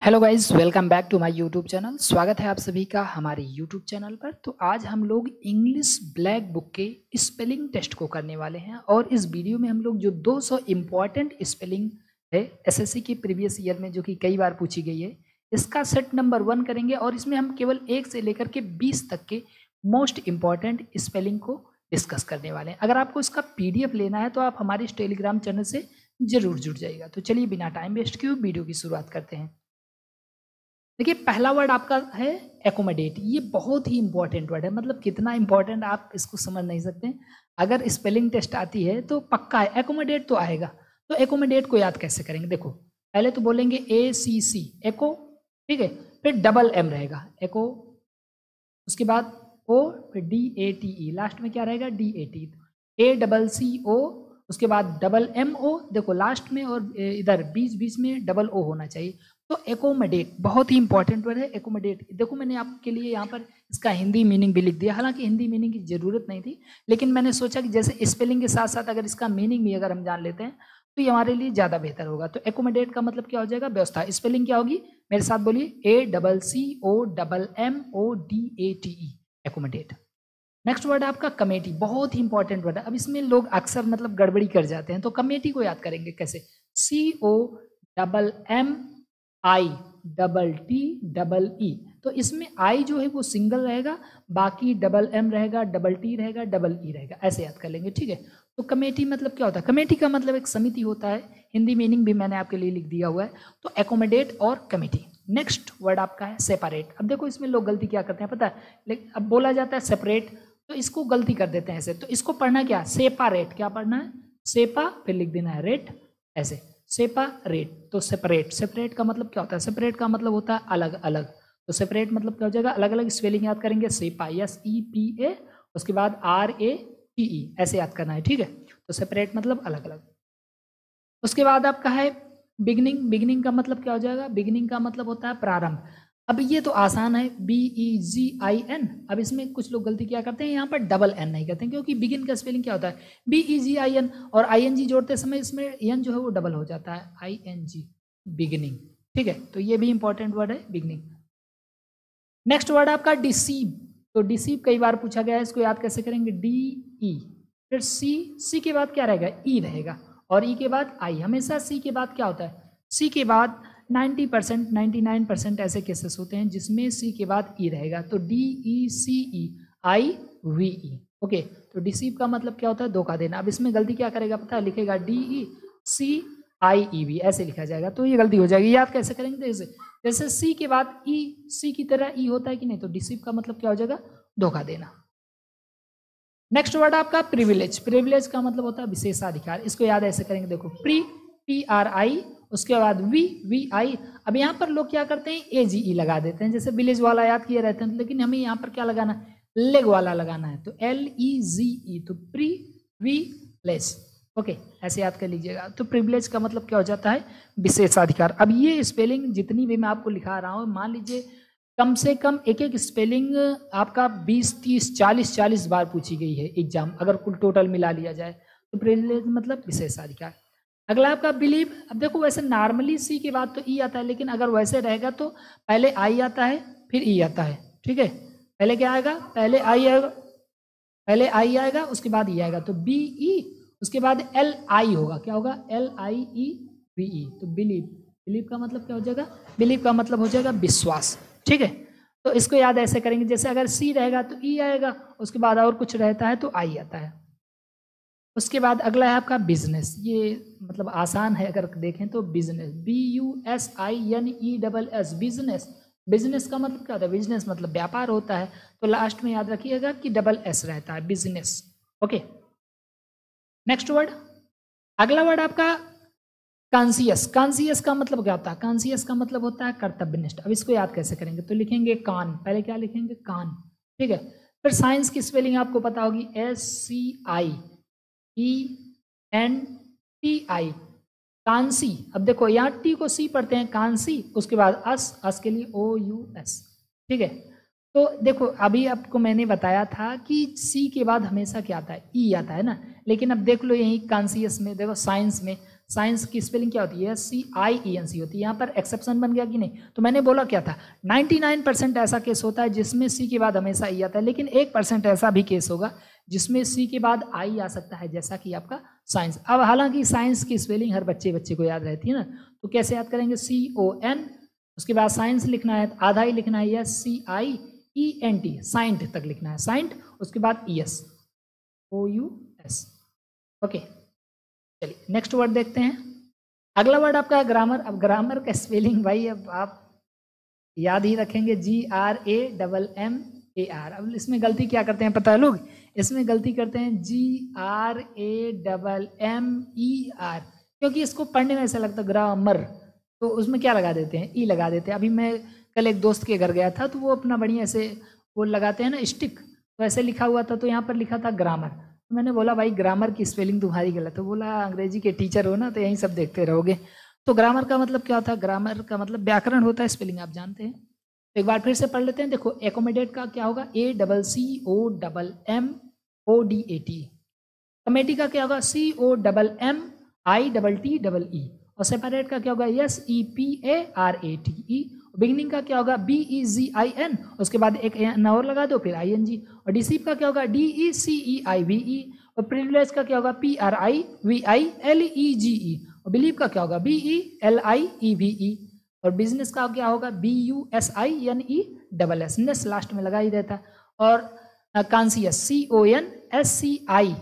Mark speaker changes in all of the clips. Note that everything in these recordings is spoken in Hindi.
Speaker 1: Hello guys, welcome back to my YouTube channel. स्वागत है आप सभी का हमारे यूट्यूब चैनल पर। तो आज हम लोग इंग्लिश ब्लैक बुक के स्पेलिंग टेस्ट को करने वाले हैं और इस वीडियो में हम लोग जो 200 इम्पॉर्टेंट स्पेलिंग है एसएससी के प्रीवियस ईयर में जो कि कई बार पूछी गई है, इसका सेट नंबर 1 करेंगे और इसमें हम केवल 1 से लेकर के 20 तक के मोस्ट इम्पॉर्टेंट स्पेलिंग को डिस्कस करने वाले हैं। अगर आपको इसका PDF लेना है तो आप हमारे इस टेलीग्राम चैनल से जरूर जुड़ जाइएगा। तो चलिए बिना टाइम वेस्ट किए वीडियो की शुरुआत करते हैं। देखिए, पहला वर्ड आपका है एकोमोडेट। ये बहुत ही इंपॉर्टेंट वर्ड है, मतलब कितना इंपॉर्टेंट आप इसको समझ नहीं सकते। अगर स्पेलिंग टेस्ट आती है तो पक्का है एकोमोडेट तो आएगा। तो एकोमोडेट को याद कैसे करेंगे? देखो, पहले तो बोलेंगे ACC एको, ठीक है, फिर डबल M रहेगा एको, उसके बाद O, फिर DATE, लास्ट में क्या रहेगा DAT, ACCO, उसके बाद डबल MO, देखो लास्ट में और इधर बीच बीच में डबल O होना चाहिए। तो एकोमोडेट बहुत ही इंपॉर्टेंट वर्ड है एकोमोडेट। देखो, मैंने आपके लिए यहाँ पर इसका हिंदी मीनिंग भी लिख दिया, हालांकि हिंदी मीनिंग की जरूरत नहीं थी, लेकिन मैंने सोचा कि जैसे स्पेलिंग के साथ साथ अगर इसका मीनिंग भी अगर हम जान लेते हैं तो ये हमारे लिए ज़्यादा बेहतर होगा। तो एकोमोडेट का मतलब क्या हो जाएगा? व्यवस्था। स्पेलिंग क्या होगी? मेरे साथ बोलिए, ACCOMMODATE, एकोमोडेट। नेक्स्ट वर्ड है आपका कमेटी। बहुत ही इंपॉर्टेंट वर्ड है। अब इसमें लोग अक्सर मतलब गड़बड़ी कर जाते हैं, तो कमेटी को याद करेंगे कैसे? COMMITTE। तो इसमें आई जो है वो सिंगल रहेगा, बाकी डबल M रहेगा, डबल T रहेगा, डबल E रहेगा, ऐसे याद कर लेंगे, ठीक है। तो कमेटी मतलब क्या होता है? कमेटी का मतलब एक समिति होता है। हिंदी मीनिंग भी मैंने आपके लिए लिख दिया हुआ है। तो एकोमोडेट और कमेटी। नेक्स्ट वर्ड आपका है सेपरेट। अब देखो, इसमें लोग गलती क्या करते हैं पता है? लेकिन अब बोला जाता है सेपरेट, तो इसको गलती कर देते हैं ऐसे। तो इसको पढ़ना क्या? सेपारेट। क्या पढ़ना है? सेपा, फिर लिख देना है रेट, ऐसे सेपारेट। तो सेपरेट, सेपरेट का मतलब क्या होता है? सेपरेट का मतलब होता है अलग अलग। तो सेपरेट मतलब क्या हो जाएगा? अलग अलग। स्पेलिंग याद करेंगे, सेपा SEPA, उसके बाद RATE, ऐसे याद करना है, ठीक है। तो सेपरेट मतलब अलग अलग। उसके बाद आपका है बिगनिंग। बिगनिंग का मतलब क्या हो जाएगा? बिगनिंग का मतलब होता है प्रारंभ। अब ये तो आसान है, BEGIN। अब इसमें कुछ लोग गलती क्या करते हैं, यहाँ पर डबल N नहीं करते हैं, क्योंकि बिगिन का स्पेलिंग क्या होता है? BEGIN, और ING जोड़ते समय इसमें N जो है वो डबल हो जाता है, ING, बिगिनिंग, ठीक है। तो ये भी इंपॉर्टेंट वर्ड है, बिगिनिंग। नेक्स्ट वर्ड आपका डिसीव। तो डिसीव कई बार पूछा गया है, इसको याद कैसे करेंगे? DE, फिर C के बाद क्या रहेगा? E रहेगा, और E के बाद I। हमेशा C के बाद क्या होता है? C के बाद 90%, 99% ऐसे केसेस होते हैं जिसमें C के बाद E रहेगा। तो DECEIVE, ओके। तो डिसीव का मतलब क्या होता है? धोखा देना। अब इसमें गलती क्या करेगा पता है? लिखेगा DECIEV, ऐसे लिखा जाएगा, तो ये गलती हो जाएगी। याद कैसे करेंगे? जैसे C के बाद E, C की तरह E होता है कि नहीं? तो डिसीव का मतलब क्या हो जाएगा? धोखा देना। नेक्स्ट वर्ड आपका प्रिविलेज। प्रिविलेज का मतलब होता है विशेषाधिकार। इसको याद ऐसे करेंगे, देखो, PRI, उसके बाद VI। अब यहाँ पर लोग क्या करते हैं? AGE लगा देते हैं, जैसे विलेज वाला याद किए रहते हैं, लेकिन हमें यहाँ पर क्या लगाना है? लेग वाला लगाना है, तो LEGE, तो प्रिविलेज, ओके, ऐसे याद कर लीजिएगा। तो प्रिविलेज का मतलब क्या हो जाता है? विशेषाधिकार। अब ये स्पेलिंग जितनी भी मैं आपको लिखा रहा हूँ, मान लीजिए कम से कम एक एक स्पेलिंग आपका 20, 30, 40 बार पूछी गई है एग्जाम, अगर कुल टोटल मिला लिया जाए। तो प्रिविलेज मतलब विशेषाधिकार। अगला आपका बिलीव। अब देखो, वैसे नॉर्मली C के बाद तो E आता है, लेकिन अगर वैसे रहेगा तो पहले I आता है फिर E आता है, ठीक है। पहले क्या आएगा? पहले I आएगा, पहले I आएगा, उसके बाद E आएगा, तो BE, उसके बाद LI होगा। क्या होगा? LIEVE, तो बिलीव। बिलीव का मतलब क्या हो जाएगा? बिलीव का मतलब हो जाएगा विश्वास, ठीक है। तो इसको याद ऐसे करेंगे, जैसे अगर C रहेगा तो E आएगा, उसके बाद और कुछ रहता है तो I आता है। उसके बाद अगला है आपका बिजनेस। ये मतलब आसान है अगर देखें तो, बिजनेस, BUSINESS, बिजनेस। बिजनेस का मतलब क्या होता है? बिजनेस मतलब व्यापार होता है, तो लास्ट में याद रखिएगा कि डबल S रहता है, बिजनेस, ओके। नेक्स्ट वर्ड, अगला वर्ड आपका कॉन्सियस। कॉन्सियस का मतलब क्या होता है? कॉन्सियस का मतलब होता है कर्तव्यनिष्ठ। अब इसको याद कैसे करेंगे? तो लिखेंगे कान, पहले क्या लिखेंगे? कान, ठीक है। फिर साइंस की स्पेलिंग आपको पता होगी, SCIENTI, कांसी। अब देखो, यहाँ T को C पढ़ते हैं, कांसी, उसके बाद अस के लिए OUS, ठीक है। तो देखो, अभी आपको मैंने बताया था कि C के बाद हमेशा क्या आता है? E आता है ना, लेकिन अब देख लो यही कॉन्सियस में, देखो साइंस में साइंस की स्पेलिंग क्या होती है? SCIENC होती है। यहाँ पर एक्सेप्शन बन गया कि नहीं? तो मैंने बोला क्या था, 99% ऐसा केस होता है जिसमें सी के बाद हमेशा ई आता है, लेकिन 1% ऐसा भी केस होगा जिसमें सी के बाद आई आ सकता है, जैसा कि आपका साइंस। अब हालांकि साइंस की स्पेलिंग हर बच्चे को याद रहती है ना, तो कैसे याद करेंगे? CON, उसके बाद साइंस लिखना है, आधा ही लिखना है, SCIENT, साइंट तक लिखना है, साइंट, उसके बाद ES, OUS। ओके, चलिए नेक्स्ट वर्ड देखते हैं। अगला वर्ड आपका है ग्रामर। अब ग्रामर का स्पेलिंग भाई अब आप याद ही रखेंगे, GRAMMAR। अब इसमें गलती क्या करते हैं पता है लोग? इसमें गलती करते हैं GRAMMER, क्योंकि इसको पढ़ने में ऐसा लगता है ग्रामर, तो उसमें क्या लगा देते हैं? ई लगा देते हैं। अभी मैं कल एक दोस्त के घर गया था, तो वो अपना बढ़िया से वो लगाते हैं ना स्टिक, तो ऐसे लिखा हुआ था, तो यहाँ पर लिखा था ग्रामर। तो मैंने बोला भाई ग्रामर की स्पेलिंग तुम्हारी गलत है। तो बोला अंग्रेजी के टीचर हो ना, तो यही सब देखते रहोगे। तो ग्रामर का मतलब क्या होता है? ग्रामर का मतलब व्याकरण होता है, स्पेलिंग आप जानते हैं। तो एक बार फिर से पढ़ लेते हैं। देखो एकोमोडेट का क्या होगा? ACCOMMODAT। कमेटी का क्या होगा? COMMITTEE। और सेपरेट का क्या होगा? SEPARATE। बिगनिंग का क्या होगा? BEGIN, उसके बाद एक एन और लगा दो, फिर ING। और डिसीव का क्या होगा? DECEIVE। और प्रिविलेज का क्या होगा? PRIVILEGE। और बिलीव का क्या होगा? BELIEVE। और बिजनेस का क्या होगा? BUSINESS, नेस लास्ट में लगा ही रहता। और कॉन्सियस CONSCI,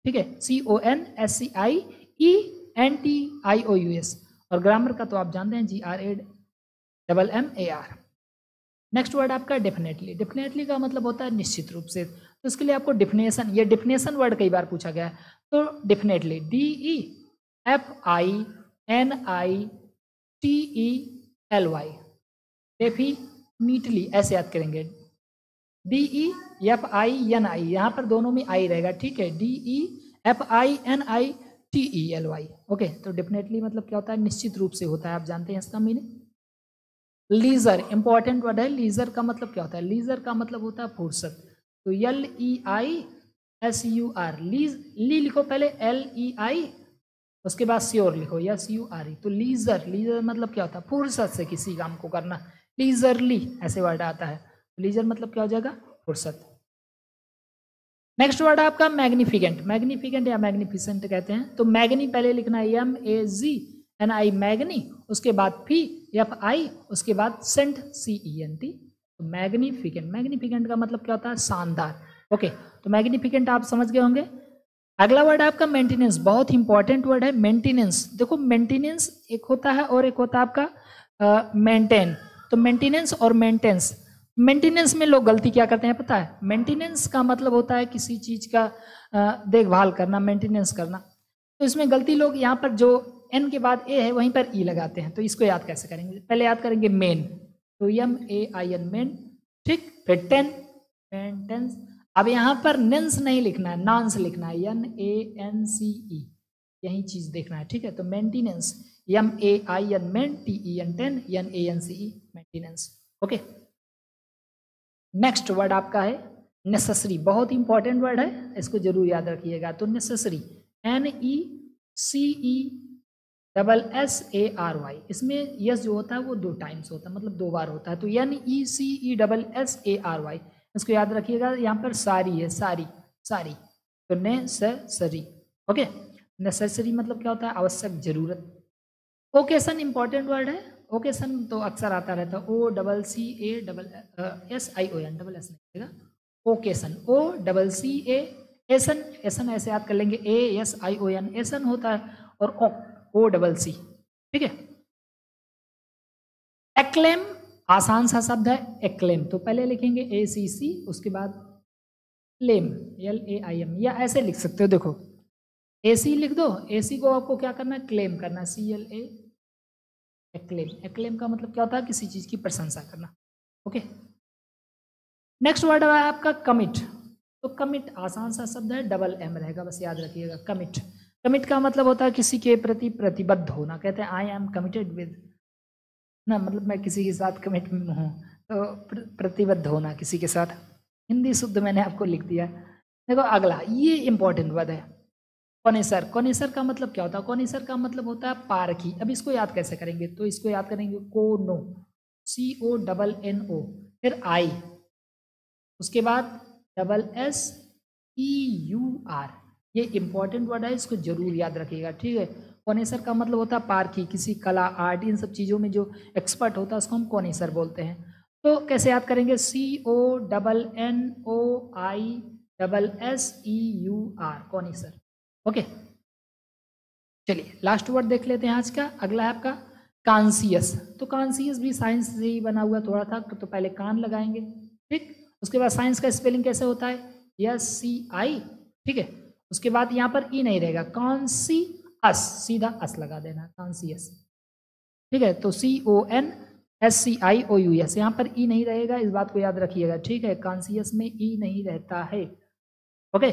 Speaker 1: ठीक है, CONSCIENTIOUS। और ग्रामर का तो आप जानते हैं GRAMMAR। नेक्स्ट वर्ड आपका डेफिनेटली। डेफिनेटली का मतलब होता है निश्चित रूप से। तो इसके लिए आपको डिफिनेशन, ये डिफिनेशन वर्ड कई बार पूछा गया है। तो डेफिनेटली DEFINITELY, डेफिनिटली ऐसे याद करेंगे। DEFINI, यहाँ पर दोनों में आई रहेगा, ठीक है, DEFINITELY। ओके, तो डेफिनेटली मतलब क्या होता है? निश्चित रूप से होता है, आप जानते हैं इसका मीनिंग। लीजर इंपॉर्टेंट वर्ड है। लीजर का मतलब क्या होता है? लीजर का मतलब होता है फुर्सत। तो LEISUR, ली लिखो पहले, LEI, उसके बाद श्योर लिखो, SURE। तो लीजर, लीजर मतलब क्या होता है? फुर्सत से किसी काम को करना, लीजरली ऐसे वर्ड आता है। लीजर मतलब क्या हो जाएगा? फुर्सत। नेक्स्ट वर्ड आपका मैग्निफिकेंट। मैग्निफिकेंट या मैग्निफिसेंट कहते हैं। तो मैग्नी पहले लिखना है MAGNI, मैग्नी, उसके बाद FI, उसके बाद सेंट CENT। तो मैग्निफिकेंट, मैग्निफिकेंट का मतलब क्या होता है? शानदार। ओके, तो मैग्निफिकेंट आप समझ गए होंगे। अगला वर्ड आपका मेंटेनेंस, बहुत इंपॉर्टेंट वर्ड है मेंटेनेंस। देखो मेंटेनेंस एक होता है और एक होता है आपका मेंटेन। तो मेंटेनेंस और मेंटेनेंस, मेंटेनेंस में लोग गलती क्या करते हैं पता है? मेंटेनेंस का मतलब होता है किसी चीज का देखभाल करना, मेंटेनेंस करना। तो इसमें गलती लोग यहाँ पर जो एन के बाद ए है वहीं पर ई लगाते हैं। तो इसको याद कैसे करेंगे? पहले याद करेंगे मेन, तो MAIN, मेन, ठीक। फिर टेन, मेंटेनेंस। अब यहाँ पर नेंस नहीं लिखना है, नांस लिखना है, NANCE, यही चीज देखना है, ठीक है। तो maintenance, MAIN, main, TEN, ten, NANCE, maintenance. Okay, next word आपका है नेसेसरी। बहुत इंपॉर्टेंट वर्ड है, इसको जरूर याद रखिएगा। तो नेसेसरी, NECESSARY। इसमें यस जो होता है वो 2 टाइम्स होता है, मतलब 2 बार होता है। तो NECESSARY, इसको याद रखिएगा। यहाँ पर सारी है, सारी, सारी, तो नेसेसरी। ओके, नेसेसरी मतलब क्या होता है? आवश्यक, जरूरत। ओकेशन इंपॉर्टेंट वर्ड है। ओकेशन तो अक्सर आता रहता है, OCCASSION, डबल एस नहीं, ओकेशन, OCCASN, एसन ऐसे याद कर लेंगे, ASION, एसन होता है, और OCC, ठीक है। एक्लेम, आसान सा शब्द है एक्लेम। तो पहले लिखेंगे ACC, उसके बाद लेम, LAIM, या ऐसे लिख सकते हो। देखो AC लिख दो, AC को आपको क्या करना है? क्लेम करना, CLA, एक्लेम। एक्लेम का मतलब क्या होता है? किसी चीज की प्रशंसा करना। ओके, नेक्स्ट वर्ड है आपका कमिट। तो कमिट आसान सा शब्द है, डबल M रहेगा, बस याद रखिएगा। कमिट, कमिट का मतलब होता है किसी के प्रति प्रतिबद्ध होना। कहते हैं आई एम कमिटेड विद ना, मतलब मैं किसी के साथ कमिट हूँ, तो प्रतिबद्ध होना किसी के साथ। हिंदी शुद्ध मैंने आपको लिख दिया। देखो अगला, ये इंपॉर्टेंट वर्ड है, कॉनिसर, कॉनिसर का मतलब क्या होता है? कॉनिसर का मतलब होता है पारखी। अब इसको याद कैसे करेंगे? तो इसको याद करेंगे कोनो, CONNO, फिर आई, उसके बाद SSEUR। ये इंपॉर्टेंट वर्ड है, इसको जरूर याद रखिएगा, ठीक है। कॉनिसर का मतलब होता है पारखी, किसी कला, आर्ट, इन सब चीज़ों में जो एक्सपर्ट होता है उसको हम कॉनिसर बोलते हैं। तो कैसे याद करेंगे? CONNOISSEUR, कॉनिसर। ओके, चलिए लास्ट वर्ड देख लेते हैं आज का। अगला है आपका कॉन्शियस। तो कॉन्शियस भी साइंस से ही बना हुआ थोड़ा था, तो पहले कान लगाएंगे, ठीक। उसके बाद साइंस का स्पेलिंग कैसे होता है? SCI, ठीक है। उसके बाद यहाँ पर ई नहीं रहेगा, कॉन्शियस, सीधा अस लगा देना, कॉन्शियस, ठीक है। तो CONSCIOUS, यहाँ पर ई नहीं रहेगा, इस बात को याद रखिएगा, ठीक है। कॉन्शियस में ई नहीं रहता है। ओके,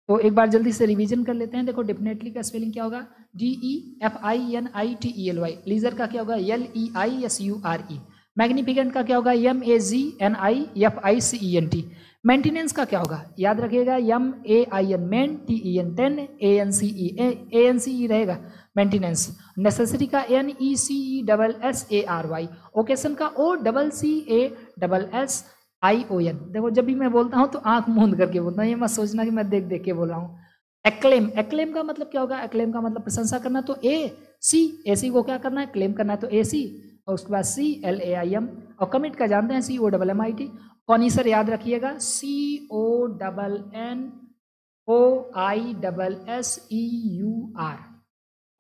Speaker 1: तो एक बार जल्दी से रिवीजन कर लेते हैं। देखो डेफिनेटली का स्पेलिंग क्या होगा? DEFINITELY। लीजर का क्या होगा? LEISURE। मैग्निफिकेंट का क्या होगा? MAGNIFICENT। मेंटेनेंस का क्या होगा? याद रखिएगा, MAIN, मेन, TEN, 10, ANCE रहेगा मेंटेनेंस। नेसेसरी का NECESSARY। ओकेशन का OCCASSION। देखो जब भी मैं बोलता हूँ तो आंख मूंद करके बोलता हूँ, ये मत सोचना कि मैं देख देख के बोल रहा हूँ। एक्लेम, एक्लेम का मतलब क्या होगा? एक्लेम का मतलब प्रशंसा करना, तो AC को क्या करना है? क्लेम करना है, तो AC, और उसके बाद CLAIM। और कमिट का जानते हैं, COMMIT। कॉनिसर याद रखिएगा, CONNOISSEUR,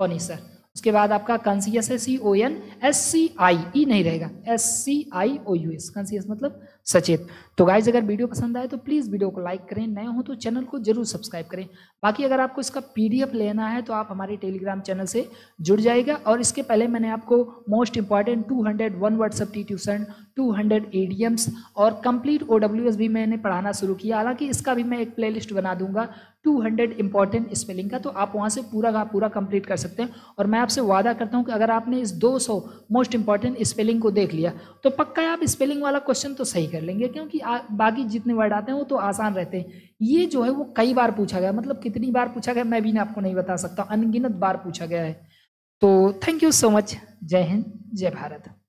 Speaker 1: कॉनिसर। उसके बाद आपका कॉन्शियस है, CONSCIE नहीं रहेगा, SCIOUS, कॉन्शियस मतलब सचेत। तो गाइज अगर वीडियो पसंद आए तो प्लीज़ वीडियो को लाइक करें, नए हो तो चैनल को जरूर सब्सक्राइब करें। बाकी अगर आपको इसका PDF लेना है तो आप हमारे टेलीग्राम चैनल से जुड़ जाएगा। और इसके पहले मैंने आपको most important 201 word substitution, 200 idioms और कंप्लीट OWS भी मैंने पढ़ाना शुरू किया। हालांकि इसका भी मैं एक प्लेलिस्ट बना दूंगा 200 इंपॉर्टेंट स्पेलिंग का, तो आप वहाँ से पूरा का पूरा कंप्लीट कर सकते हैं। और मैं आपसे वादा करता हूँ कि अगर आपने इस 200 मोस्ट इंपॉर्टेंट स्पेलिंग को देख लिया तो पक्का आप स्पेलिंग वाला क्वेश्चन तो सही कर लेंगे, क्योंकि बाकी जितने वर्ड आते हैं वो तो आसान रहते हैं। ये जो है वो कई बार पूछा गया, मतलब कितनी बार पूछा गया मैं भी आपको नहीं बता सकता, अनगिनत बार पूछा गया है। तो थैंक यू सो मच। जय हिंद, जय भारत।